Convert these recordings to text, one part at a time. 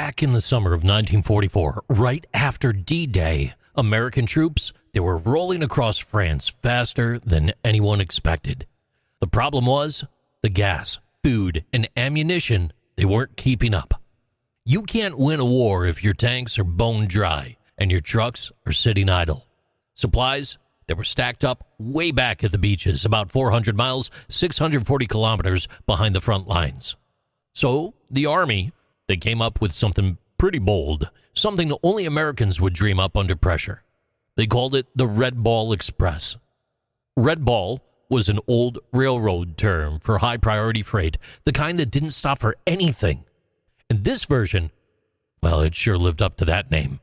Back in the summer of 1944, right after D-Day, American troops, they were rolling across France faster than anyone expected. The problem was the gas, food, and ammunition, they weren't keeping up. You can't win a war if your tanks are bone dry and your trucks are sitting idle. Supplies, they were stacked up way back at the beaches, about 400 miles, 640 kilometers behind the front lines. So the Army, they came up with something pretty bold, something only Americans would dream up under pressure. They called it the Red Ball Express. Red Ball was an old railroad term for high-priority freight, the kind that didn't stop for anything. And this version, well, it sure lived up to that name.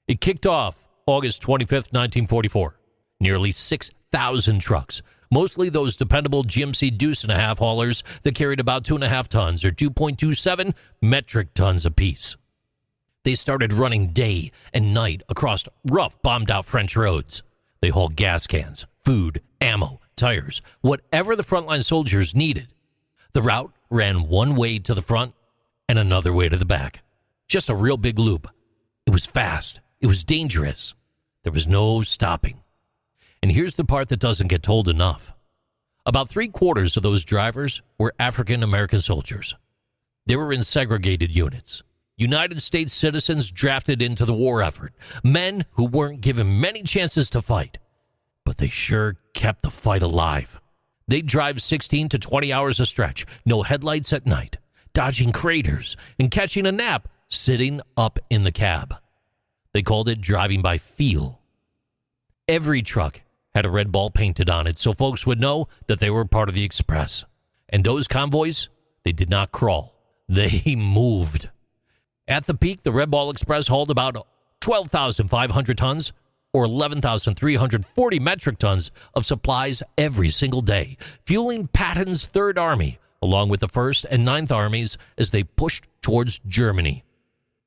It kicked off August 25th, 1944. Nearly 6,000 trucks, mostly those dependable GMC deuce-and-a-half haulers that carried about 2.5 tons or 2.27 metric tons apiece. They started running day and night across rough, bombed-out French roads. They hauled gas cans, food, ammo, tires, whatever the frontline soldiers needed. The route ran one way to the front and another way to the back. Just a real big loop. It was fast. It was dangerous. There was no stopping. And here's the part that doesn't get told enough. About 3/4 of those drivers were African-American soldiers. They were in segregated units. United States citizens drafted into the war effort. Men who weren't given many chances to fight. But they sure kept the fight alive. They'd drive 16 to 20 hours a stretch, no headlights at night, dodging craters and catching a nap sitting up in the cab. They called it driving by feel. Every truck had a red ball painted on it so folks would know that they were part of the express. And those convoys, they did not crawl. They moved. At the peak, the Red Ball Express hauled about 12,500 tons or 11,340 metric tons of supplies every single day, fueling Patton's Third Army, along with the 1st and 9th Armies as they pushed towards Germany.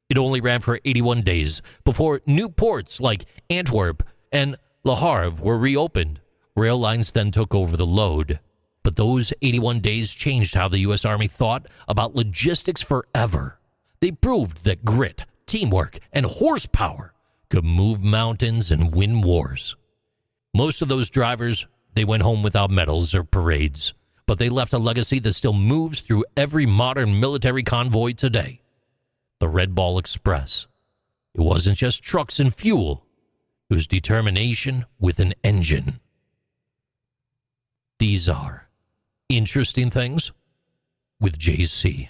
It only ran for 81 days before new ports like Antwerp and Le Havre were reopened. Rail lines then took over the load. But those 81 days changed how the U.S. Army thought about logistics forever. They proved that grit, teamwork, and horsepower could move mountains and win wars. Most of those drivers, they went home without medals or parades, but they left a legacy that still moves through every modern military convoy today. The Red Ball Express. It wasn't just trucks and fuel. It was determination with an engine. These are Interesting Things with JC.